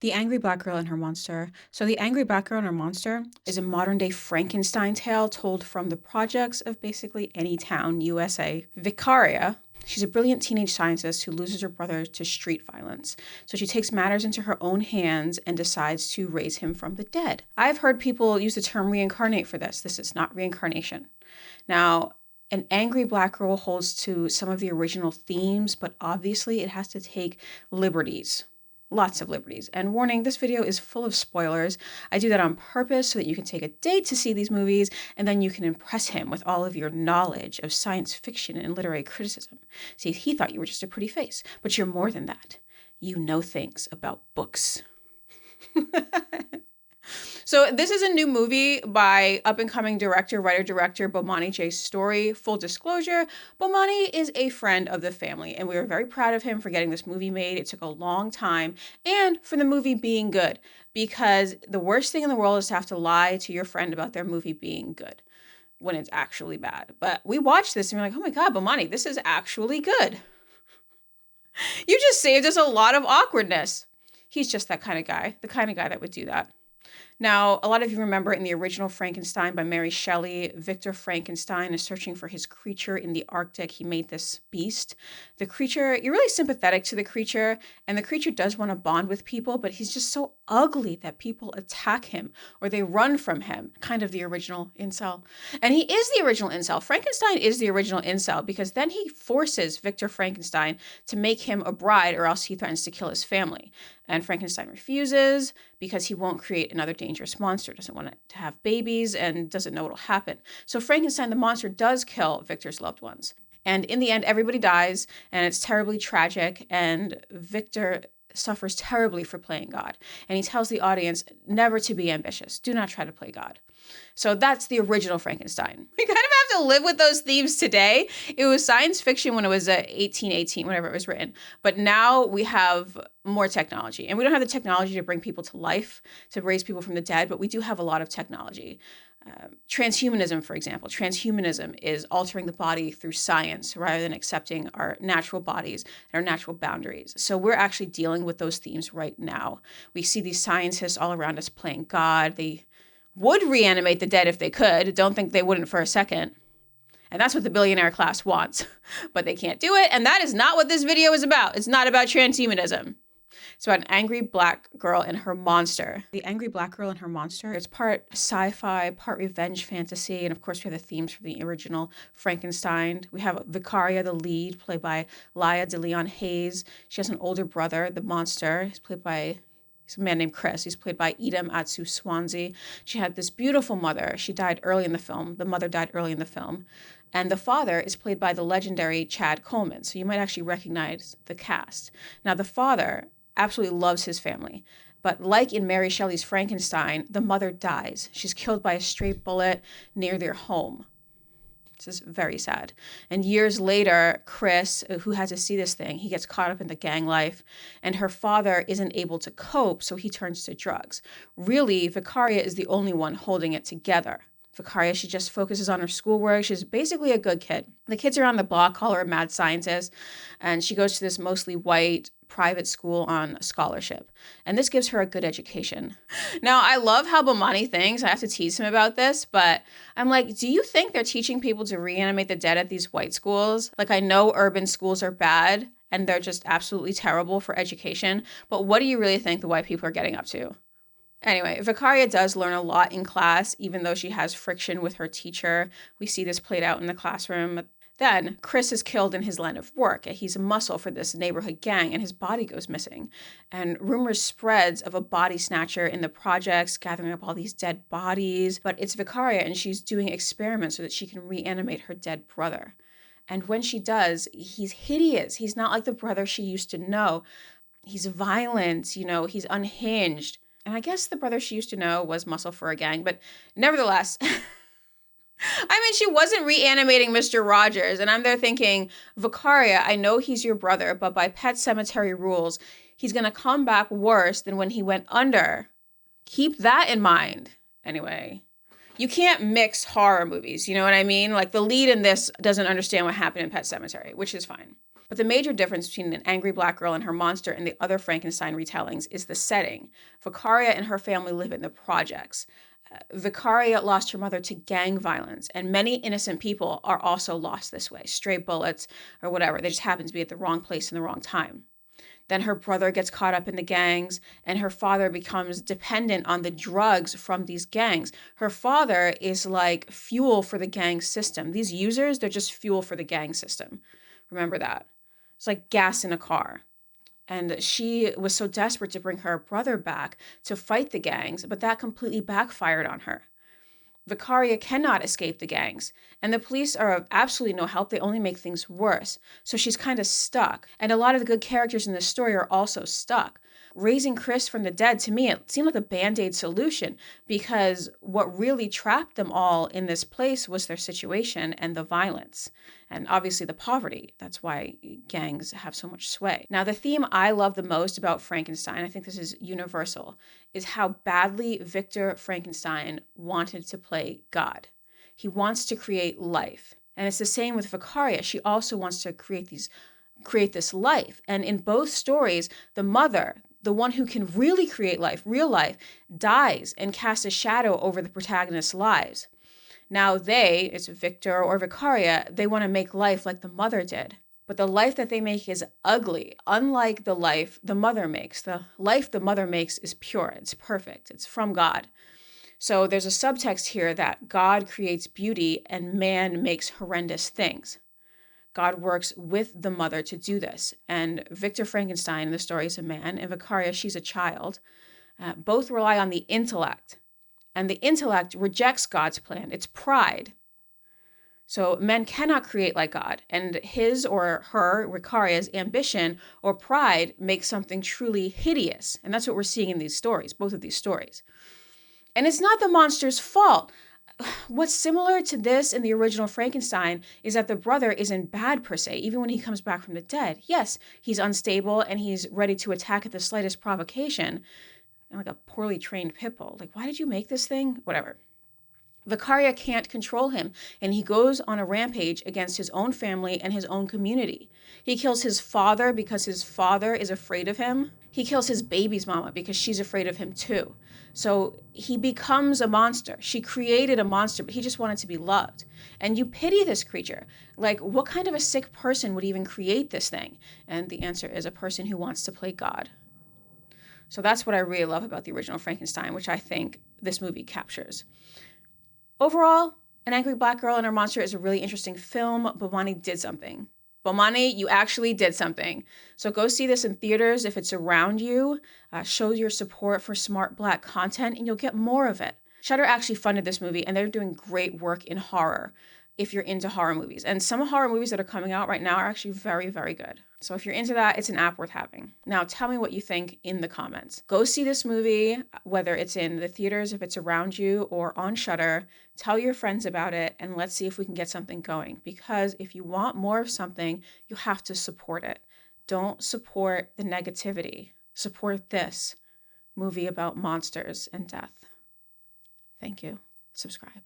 The Angry Black Girl and Her Monster. So, The Angry Black Girl and Her Monster is a modern day Frankenstein tale told from the projects of basically any town, USA. Vicaria, she's a brilliant teenage scientist who loses her brother to street violence. So, she takes matters into her own hands and decides to raise him from the dead. I've heard people use the term reincarnate for this. This is not reincarnation. Now, an angry black girl holds to some of the original themes, but obviously it has to take liberties. Lots of liberties. And warning, this video is full of spoilers. I do that on purpose so that you can take a date to see these movies and then you can impress him with all of your knowledge of science fiction and literary criticism. See, he thought you were just a pretty face, but you're more than that. You know things about books. So this is a new movie by up-and-coming writer-director Bomani J. Story. Full disclosure, Bomani is a friend of the family, and we were very proud of him for getting this movie made. It took a long time, and for the movie being good, because the worst thing in the world is to have to lie to your friend about their movie being good when it's actually bad. But we watched this, and we're like, oh my God, Bomani, this is actually good. You just saved us a lot of awkwardness. He's just that kind of guy, the kind of guy that would do that. Now, a lot of you remember in the original Frankenstein by Mary Shelley, Victor Frankenstein is searching for his creature in the Arctic. He made this beast. The creature, you're really sympathetic to the creature, and the creature does want to bond with people, but he's just so ugly that people attack him or they run from him. Kind of the original incel. And he is the original incel. Frankenstein is the original incel because then he forces Victor Frankenstein to make him a bride or else he threatens to kill his family. And Frankenstein refuses because he won't create another dangerous monster, doesn't want it to have babies, and doesn't know what will happen. So Frankenstein, the monster, does kill Victor's loved ones. And in the end, everybody dies, and it's terribly tragic, and Victor suffers terribly for playing God. And he tells the audience never to be ambitious. Do not try to play God. So that's the original Frankenstein. We kind of have to live with those themes today. It was science fiction when it was 1818, whenever it was written. But now we have more technology. And we don't have the technology to bring people to life, to raise people from the dead, but we do have a lot of technology. Transhumanism, for example. Transhumanism is altering the body through science rather than accepting our natural bodies and our natural boundaries. So we're actually dealing with those themes right now. We see these scientists all around us playing God. They would reanimate the dead if they could. Don't think they wouldn't for a second. And that's what the billionaire class wants. But they can't do it. And that is not what this video is about. It's not about transhumanism. It's about an angry black girl and her monster. The Angry Black Girl and Her Monster. It's part sci-fi, part revenge fantasy. And of course, we have the themes from the original Frankenstein. We have Vicaria, the lead, played by Laya DeLeon Hayes. She has an older brother, the monster. He's played by He's a man named Chris. He's played by Edam Atsu Swansea. She had this beautiful mother. She died early in the film. The mother died early in the film. And the father is played by the legendary Chad Coleman. So you might actually recognize the cast. Now, the father absolutely loves his family. But like in Mary Shelley's Frankenstein, the mother dies. She's killed by a stray bullet near their home. This is very sad. And years later, Chris, who had to see this thing, he gets caught up in the gang life, and her father isn't able to cope, so he turns to drugs. Really, Vicaria is the only one holding it together. Vicaria, she just focuses on her schoolwork. She's basically a good kid. The kids around the block call her a mad scientist, and she goes to this mostly white private school on a scholarship. And this gives her a good education. Now, I love how Bomani thinks. I have to tease him about this, but I'm like, do you think they're teaching people to reanimate the dead at these white schools? Like, I know urban schools are bad and they're just absolutely terrible for education, but what do you really think the white people are getting up to? Anyway, Vicaria does learn a lot in class, even though she has friction with her teacher. We see this played out in the classroom. Then Chris is killed in his line of work. He's a muscle for this neighborhood gang, and his body goes missing. And rumors spreads of a body snatcher in the projects, gathering up all these dead bodies. But it's Vicaria, and she's doing experiments so that she can reanimate her dead brother. And when she does, he's hideous. He's not like the brother she used to know. He's violent, he's unhinged. And I guess the brother she used to know was muscle for a gang, but nevertheless, I mean, she wasn't reanimating Mr. Rogers, and I'm there thinking, Vicaria, I know he's your brother, but by Pet Cemetery rules, he's going to come back worse than when he went under. Keep that in mind. Anyway, you can't mix horror movies, you know what I mean? Like, the lead in this doesn't understand what happened in Pet Cemetery, which is fine. But the major difference between an angry black girl and her monster and the other Frankenstein retellings is the setting. Vicaria and her family live in the projects. Vicaria lost her mother to gang violence, and many innocent people are also lost this way, stray bullets or whatever. They just happen to be at the wrong place in the wrong time. Then her brother gets caught up in the gangs, and her father becomes dependent on the drugs from these gangs. Her father is like fuel for the gang system. These users, they're just fuel for the gang system. Remember that. It's like gas in a car. And she was so desperate to bring her brother back to fight the gangs, but that completely backfired on her. Vicaria cannot escape the gangs, and the police are of absolutely no help. They only make things worse. So she's kind of stuck. And a lot of the good characters in this story are also stuck. Raising Chris from the dead, to me, it seemed like a band-aid solution, because what really trapped them all in this place was their situation and the violence, and obviously the poverty. That's why gangs have so much sway. Now, the theme I love the most about Frankenstein, I think this is universal, is how badly Victor Frankenstein wanted to play God. He wants to create life. And it's the same with Vicaria. She also wants to create this life. And in both stories, the mother, the one who can really create life, real life, dies and casts a shadow over the protagonist's lives. Now it's Victor or Vicaria, they want to make life like the mother did. But the life that they make is ugly, unlike the life the mother makes. The life the mother makes is pure, it's perfect, it's from God. So there's a subtext here that God creates beauty and man makes horrendous things. God works with the mother to do this. And Victor Frankenstein in the story is a man, and Vicaria, she's a child. Both rely on the intellect. And the intellect rejects God's plan. It's pride. So men cannot create like God. And his or her, Vicaria's, ambition or pride makes something truly hideous. And that's what we're seeing in these stories, both of these stories. And it's not the monster's fault. What's similar to this in the original Frankenstein is that the brother isn't bad per se, even when he comes back from the dead. Yes, he's unstable and he's ready to attack at the slightest provocation, like a poorly trained pit bull. Like, why did you make this thing? Whatever. Vicaria can't control him, and he goes on a rampage against his own family and his own community. He kills his father because his father is afraid of him. He kills his baby's mama because she's afraid of him too. So he becomes a monster. She created a monster, but he just wanted to be loved. And you pity this creature. Like, what kind of a sick person would even create this thing? And the answer is a person who wants to play God. So that's what I really love about the original Frankenstein, which I think this movie captures. Overall, An Angry Black Girl and Her Monster is a really interesting film. Bomani did something. Bomani, you actually did something. So go see this in theaters if it's around you. Show your support for smart Black content, and you'll get more of it. Shudder actually funded this movie, and they're doing great work in horror if you're into horror movies. And some horror movies that are coming out right now are actually very, very good. So if you're into that, it's an app worth having. Now, tell me what you think in the comments. Go see this movie, whether it's in the theaters, if it's around you, or on Shudder. Tell your friends about it, and let's see if we can get something going. Because if you want more of something, you have to support it. Don't support the negativity. Support this movie about monsters and death. Thank you. Subscribe.